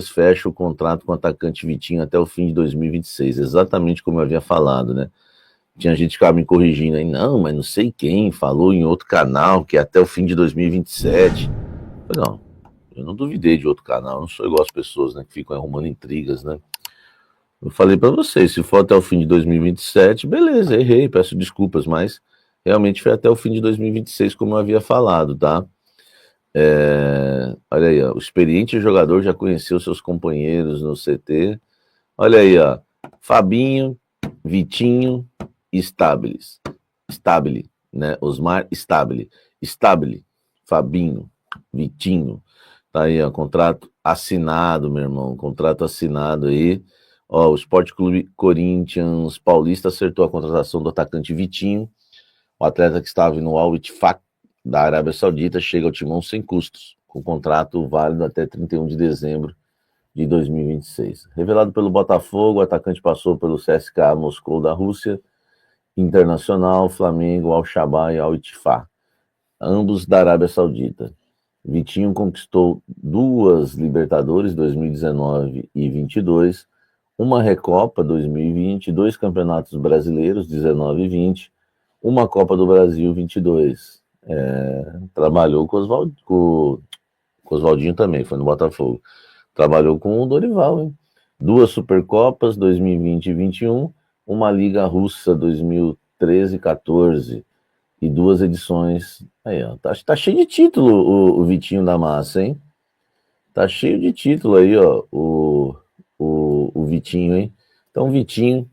fecha o contrato com o atacante Vitinho até o fim de 2026, exatamente como eu havia falado, né? Tinha gente que ficava me corrigindo aí, não, mas não sei quem falou em outro canal que é até o fim de 2027. Não, eu não duvidei de outro canal, eu não sou igual as pessoas, né, que ficam arrumando intrigas, né? Eu falei para vocês, se for até o fim de 2027, beleza, errei, peço desculpas, mas realmente foi até o fim de 2026, como eu havia falado, tá? Olha aí, ó, o experiente jogador já conheceu seus companheiros no CT. Olha aí, ó, Fabinho, Vitinho, Stabile, né? Osmar Stabile, Fabinho, Vitinho. Tá aí, ó, contrato assinado, meu irmão, contrato assinado aí. Ó, o Sport Clube Corinthians Paulista acertou a contratação do atacante Vitinho. O atleta que estava no Al Ittihad da Arábia Saudita chega ao timão sem custos, com contrato válido até 31 de dezembro de 2026. Revelado pelo Botafogo, o atacante passou pelo CSKA Moscou da Rússia, Internacional, Flamengo, Al-Shabaab e Al-Ittihad, ambos da Arábia Saudita. Vitinho conquistou 2 Libertadores 2019 e 22, uma Recopa 2020, 2 Campeonatos Brasileiros 19 e 20, uma Copa do Brasil 22. Trabalhou com Oswaldinho também, foi no Botafogo. Trabalhou com o Dorival, hein? 2 Supercopas 2020 e 21, uma Liga Russa 2013 e 14 e 2 edições. Aí, ó, tá cheio de título o Vitinho da Massa, hein? Tá cheio de título aí, ó, o Vitinho, hein? Então, o Vitinho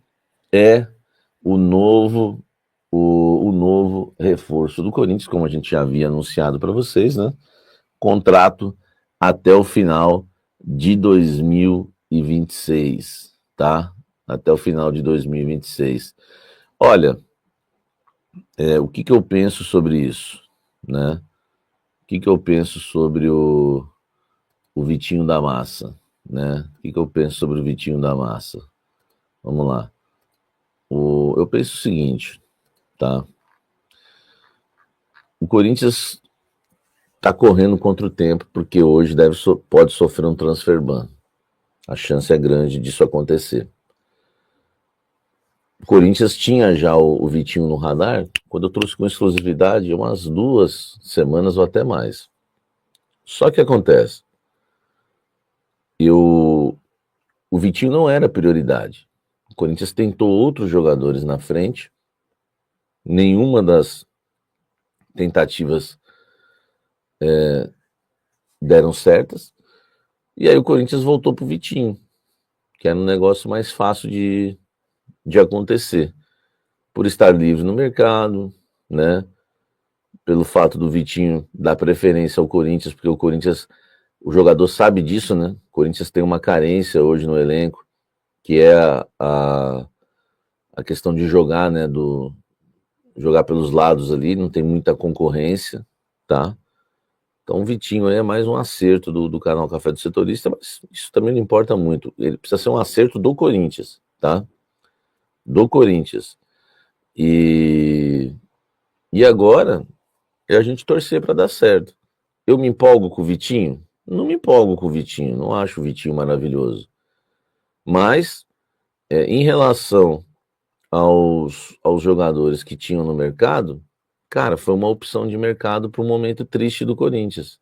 é o novo reforço do Corinthians, como a gente já havia anunciado para vocês, né? Contrato até o final de 2026, tá? Até o final de 2026. Olha, o que eu penso sobre isso, né? O que eu penso sobre o Vitinho da Massa, né? O que eu penso sobre o Vitinho da Massa? Vamos lá. Eu penso o seguinte, tá? O Corinthians está correndo contra o tempo, porque hoje pode sofrer um transfer ban. A chance é grande disso acontecer. O Corinthians tinha já o Vitinho no radar, quando eu trouxe com exclusividade, umas 2 semanas ou até mais. Só que acontece, o Vitinho não era prioridade. O Corinthians tentou outros jogadores na frente, nenhuma das tentativas deram certas, e aí o Corinthians voltou pro Vitinho, que era um negócio mais fácil de acontecer, por estar livre no mercado, né? Pelo fato do Vitinho dar preferência ao Corinthians, porque o Corinthians, o jogador sabe disso, né? O Corinthians tem uma carência hoje no elenco, que é a questão de jogar, né? Jogar pelos lados ali, não tem muita concorrência, tá? Então o Vitinho aí é mais um acerto do canal Café do Setorista, mas isso também não importa muito. Ele precisa ser um acerto do Corinthians, tá? Do Corinthians. E agora é a gente torcer para dar certo. Eu me empolgo com o Vitinho? Não me empolgo com o Vitinho, não acho o Vitinho maravilhoso. Mas, em relação aos jogadores que tinham no mercado, cara, foi uma opção de mercado para um momento triste do Corinthians.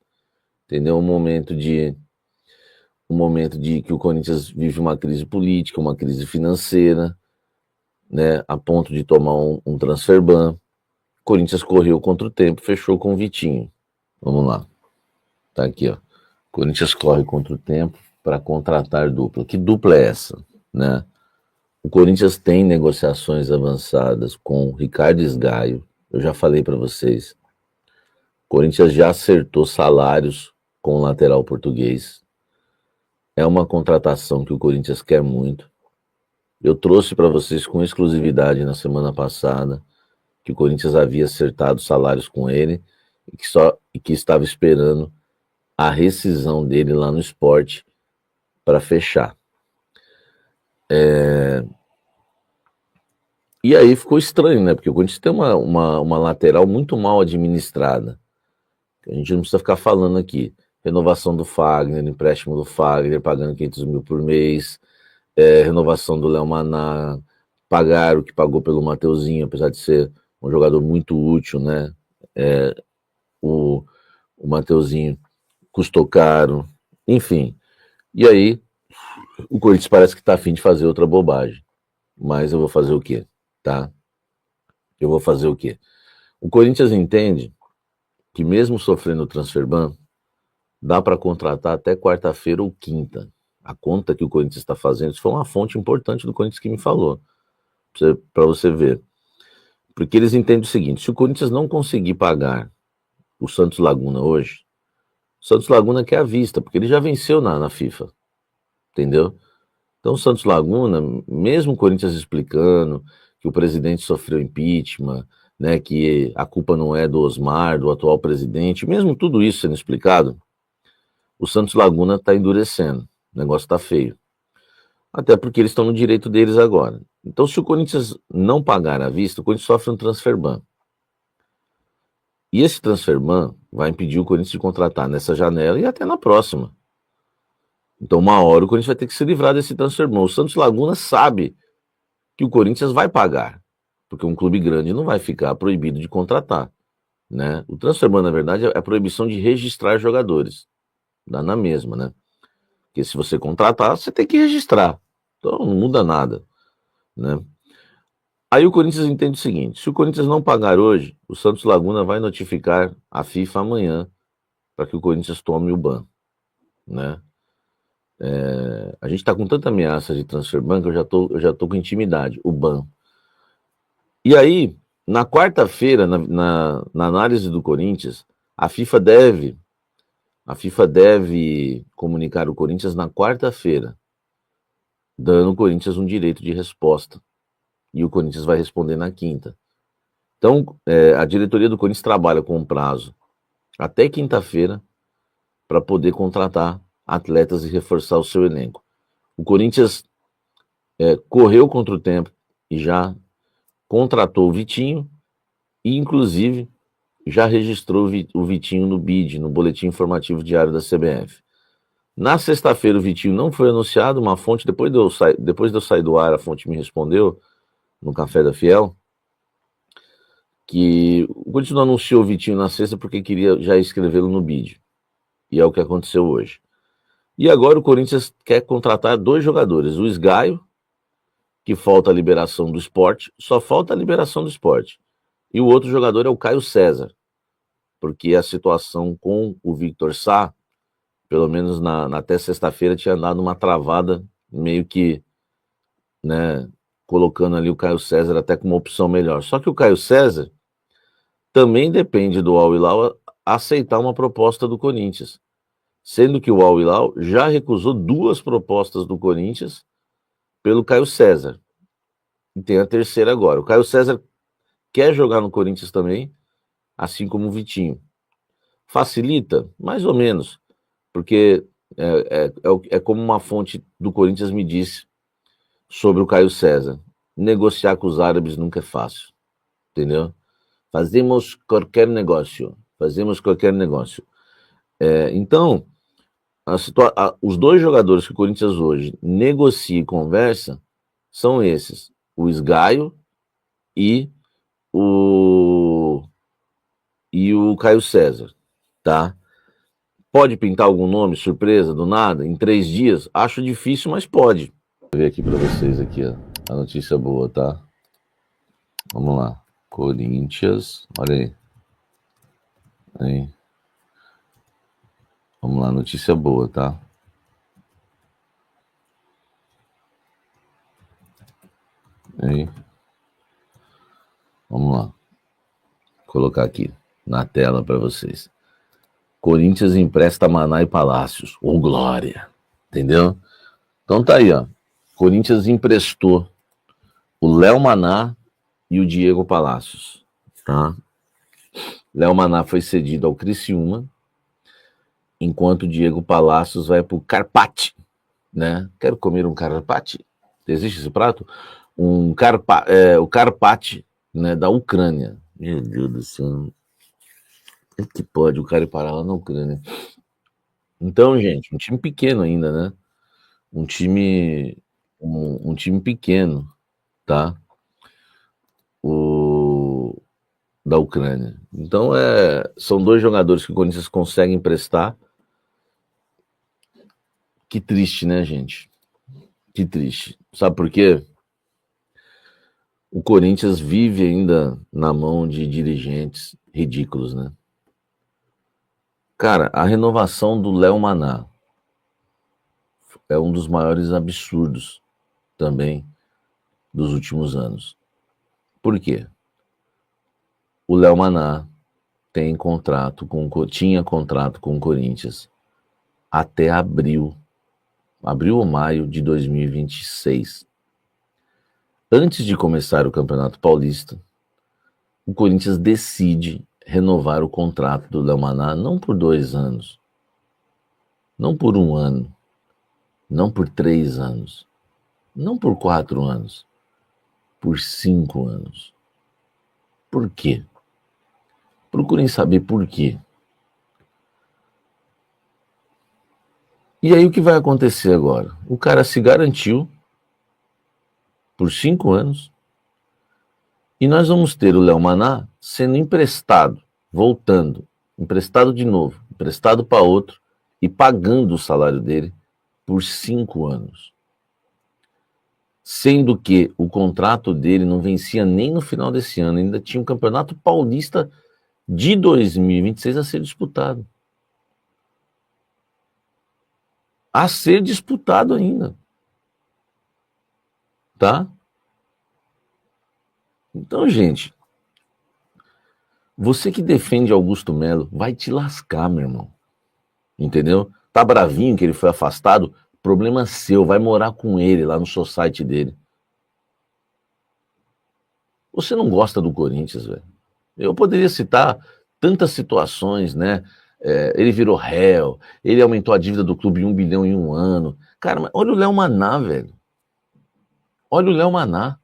Entendeu? Um momento de que o Corinthians vive uma crise política, uma crise financeira, né, a ponto de tomar um transfer ban. O Corinthians correu contra o tempo, fechou com o Vitinho. Vamos lá. Tá aqui, ó. Corinthians corre contra o tempo para contratar dupla. Que dupla é essa, né? O Corinthians tem negociações avançadas com o Ricardo Esgaio. Eu já falei para vocês. O Corinthians já acertou salários com o lateral português. É uma contratação que o Corinthians quer muito. Eu trouxe para vocês com exclusividade na semana passada que o Corinthians havia acertado salários com ele e que estava esperando a rescisão dele lá no Sport para fechar. E aí ficou estranho, né? Porque o Corinthians tem uma lateral muito mal administrada. A gente não precisa ficar falando aqui. renovação do Fagner, empréstimo do Fagner, pagando 500 mil por mês, renovação do Léo Maná, pagar o que pagou pelo Mateuzinho, apesar de ser um jogador muito útil, né? O Mateuzinho custou caro, enfim. E aí, o Corinthians parece que está a fim de fazer outra bobagem. Mas eu vou fazer o quê? Tá? Eu vou fazer o quê? O Corinthians entende que mesmo sofrendo o transfer ban, dá para contratar até quarta-feira ou quinta. A conta que o Corinthians está fazendo, isso foi uma fonte importante do Corinthians que me falou, para você ver. Porque eles entendem o seguinte, se o Corinthians não conseguir pagar o Santos Laguna hoje, o Santos Laguna quer a vista, porque ele já venceu na FIFA, entendeu? Então o Santos Laguna, mesmo o Corinthians explicando que o presidente sofreu impeachment, né, que a culpa não é do Osmar, do atual presidente, mesmo tudo isso sendo explicado, o Santos Laguna está endurecendo, o negócio está feio. Até porque eles estão no direito deles agora. Então, se o Corinthians não pagar à vista, o Corinthians sofre um transfer ban. E esse transfer ban vai impedir o Corinthians de contratar nessa janela e até na próxima. Então, uma hora o Corinthians vai ter que se livrar desse transfer ban. O Santos Laguna sabe que o Corinthians vai pagar, porque um clube grande não vai ficar proibido de contratar, né? O transfer ban, na verdade, é a proibição de registrar jogadores. Dá na mesma, né? Porque se você contratar, você tem que registrar. Então não muda nada, né? Aí o Corinthians entende o seguinte, se o Corinthians não pagar hoje, o Santos Laguna vai notificar a FIFA amanhã para que o Corinthians tome o ban, né? A gente está com tanta ameaça de transfer ban que eu já tô com intimidade, o ban. E aí, na quarta-feira, na análise do Corinthians, a FIFA deve comunicar o Corinthians na quarta-feira, dando ao Corinthians um direito de resposta. E o Corinthians vai responder na quinta. Então, a diretoria do Corinthians trabalha com um prazo até quinta-feira para poder contratar atletas e reforçar o seu elenco. O Corinthians correu contra o tempo e já contratou o Vitinho e, inclusive, já registrou o Vitinho no BID, no Boletim Informativo Diário da CBF. Na sexta-feira, o Vitinho não foi anunciado, uma fonte, depois de eu sair do ar, a fonte me respondeu, no Café da Fiel, que o Corinthians não anunciou o Vitinho na sexta porque queria já escrevê-lo no BID. E é o que aconteceu hoje. E agora o Corinthians quer contratar 2 jogadores, o Sgaio, que falta a liberação do Sport, só falta a liberação do Sport. E o outro jogador é o Caio César, porque a situação com o Victor Sá, pelo menos até sexta-feira, tinha dado uma travada, meio que, né, colocando ali o Caio César até como uma opção melhor. Só que o Caio César também depende do Al Hilal aceitar uma proposta do Corinthians, sendo que o Al Hilal já recusou 2 propostas do Corinthians pelo Caio César. E tem a terceira agora. O Caio César quer jogar no Corinthians também, assim como o Vitinho. Facilita? Mais ou menos, porque é como uma fonte do Corinthians me disse sobre o Caio César. Negociar com os árabes nunca é fácil, entendeu? Fazemos qualquer negócio. Então, os 2 jogadores que o Corinthians hoje negocia e conversa são esses, o Sgaio e o Caio César, tá? Pode pintar algum nome, surpresa, do nada, em 3 dias? Acho difícil, mas pode. Vou ver aqui para vocês aqui, ó, a notícia boa, tá? Vamos lá. Corinthians, olha aí. Vamos lá, notícia boa, tá? Aí. Vamos lá. Vou colocar aqui na tela para vocês. Corinthians empresta Maná e Palácios. Ô, glória! Entendeu? Então tá aí, ó. Corinthians emprestou o Léo Maná e o Diego Palácios, tá? Léo Maná foi cedido ao Criciúma, enquanto o Diego Palácios vai pro Carpati, né? Quero comer um Carpati. Existe esse prato? O Carpati, né, da Ucrânia. Meu Deus do céu. É que pode o cara ir parar lá na Ucrânia. Então, gente, um time pequeno ainda, né? Um time, um time pequeno, tá? O da Ucrânia. Então, são dois jogadores que o Corinthians consegue emprestar. Que triste, né, gente? Que triste. Sabe por quê? O Corinthians vive ainda na mão de dirigentes ridículos, né? Cara, a renovação do Léo Maná é um dos maiores absurdos também dos últimos anos. Por quê? O Léo Maná tinha contrato com o Corinthians até abril ou maio de 2026. Antes de começar o Campeonato Paulista, o Corinthians decide renovar o contrato do Léo Maná não por 2 anos, não por um ano, não por 3 anos, não por 4 anos, por 5 anos. Por quê? Procurem saber por quê. E aí o que vai acontecer agora? O cara se garantiu por 5 anos e nós vamos ter o Léo Maná sendo emprestado, voltando, emprestado de novo, emprestado para outro e pagando o salário dele por 5 anos. Sendo que o contrato dele não vencia nem no final desse ano, ainda tinha um Campeonato Paulista de 2026 a ser disputado. A ser disputado ainda. Tá? Então, gente, você que defende Augusto Melo, vai te lascar, meu irmão. Entendeu? Tá bravinho que ele foi afastado? Problema seu, vai morar com ele lá no society dele. Você não gosta do Corinthians, velho. Eu poderia citar tantas situações, né? Ele virou réu, ele aumentou a dívida do clube em 1 bilhão em um ano. Cara, mas olha o Léo Maná, velho. Olha o Léo Maná.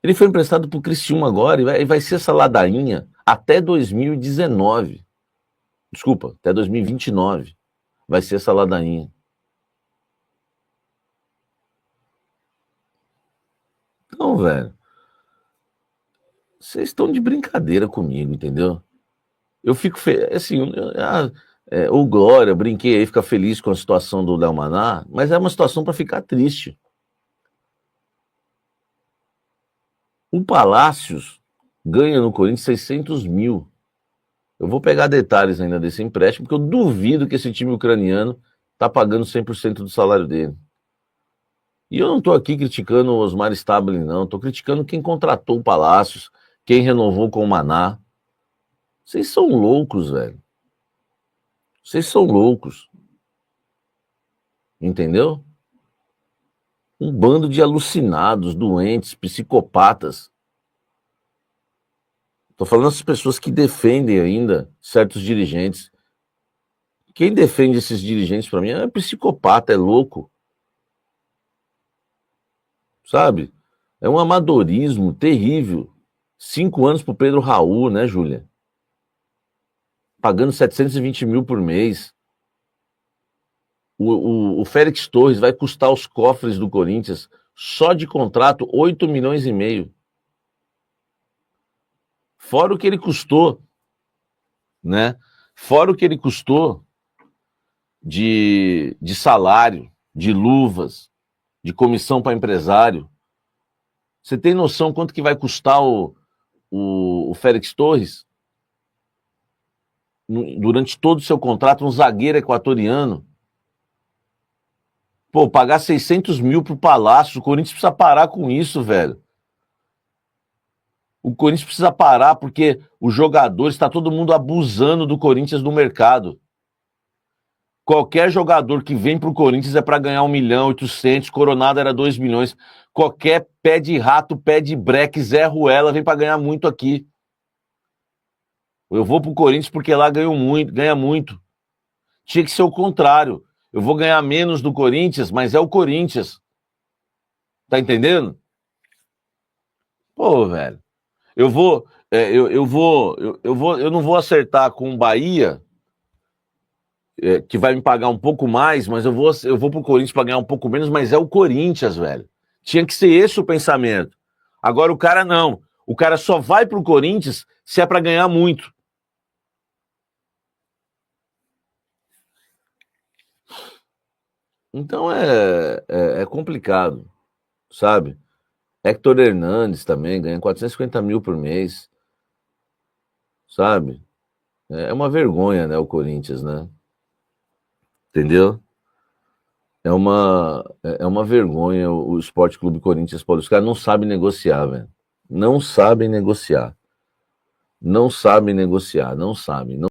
Ele foi emprestado pro Criciúma agora e vai ser essa ladainha até 2019. Desculpa, até 2029. Vai ser essa ladainha. Então, velho, vocês estão de brincadeira comigo, entendeu? Eu fico assim, o Glória, brinquei aí, fica feliz com a situação do Léo Maná, mas é uma situação para ficar triste. O Palácios ganha no Corinthians 600 mil. Eu vou pegar detalhes ainda desse empréstimo, porque eu duvido que esse time ucraniano tá pagando 100% do salário dele. E eu não estou aqui criticando o Osmar Stabile, não. Estou criticando quem contratou o Palácios, quem renovou com o Maná. Vocês são loucos, velho. Vocês são loucos. Entendeu? Um bando de alucinados, doentes, psicopatas. Estou falando das pessoas que defendem ainda certos dirigentes. Quem defende esses dirigentes, para mim, é psicopata, é louco. Sabe? É um amadorismo terrível. 5 anos pro Pedro Raul, né, Júlia? Pagando 720 mil por mês. O Félix Torres vai custar aos cofres do Corinthians, só de contrato, 8 milhões e meio. Fora o que ele custou, né? Fora o que ele custou de salário, de luvas, de comissão para empresário. Você tem noção quanto que vai custar o Félix Torres? Durante todo o seu contrato, um zagueiro equatoriano. Pô, pagar 600 mil pro Palácio, o Corinthians precisa parar com isso, velho. O Corinthians precisa parar porque os jogadores, está todo mundo abusando do Corinthians no mercado. Qualquer jogador que vem pro Corinthians é para ganhar 1.800.000, Coronado era 2 milhões. Qualquer pé de rato, pé de breque, Zé Ruela vem para ganhar muito aqui. Eu vou pro Corinthians porque lá ganha muito. Tinha que ser o contrário. Eu vou ganhar menos do Corinthians, mas é o Corinthians. Tá entendendo? Pô, velho. Eu vou, eu não vou acertar com o Bahia que vai me pagar um pouco mais, mas eu vou pro Corinthians para ganhar um pouco menos, mas é o Corinthians, velho. Tinha que ser esse o pensamento. Agora o cara não. O cara só vai pro Corinthians se é para ganhar muito. Então é complicado, sabe? Hector Hernandes também ganha 450 mil por mês, sabe? É uma vergonha, né, o Corinthians, né? Entendeu? É uma vergonha o Esporte Clube Corinthians Paulista. Os caras não sabem negociar, velho. Não sabem negociar. Não sabem negociar, não sabem. Não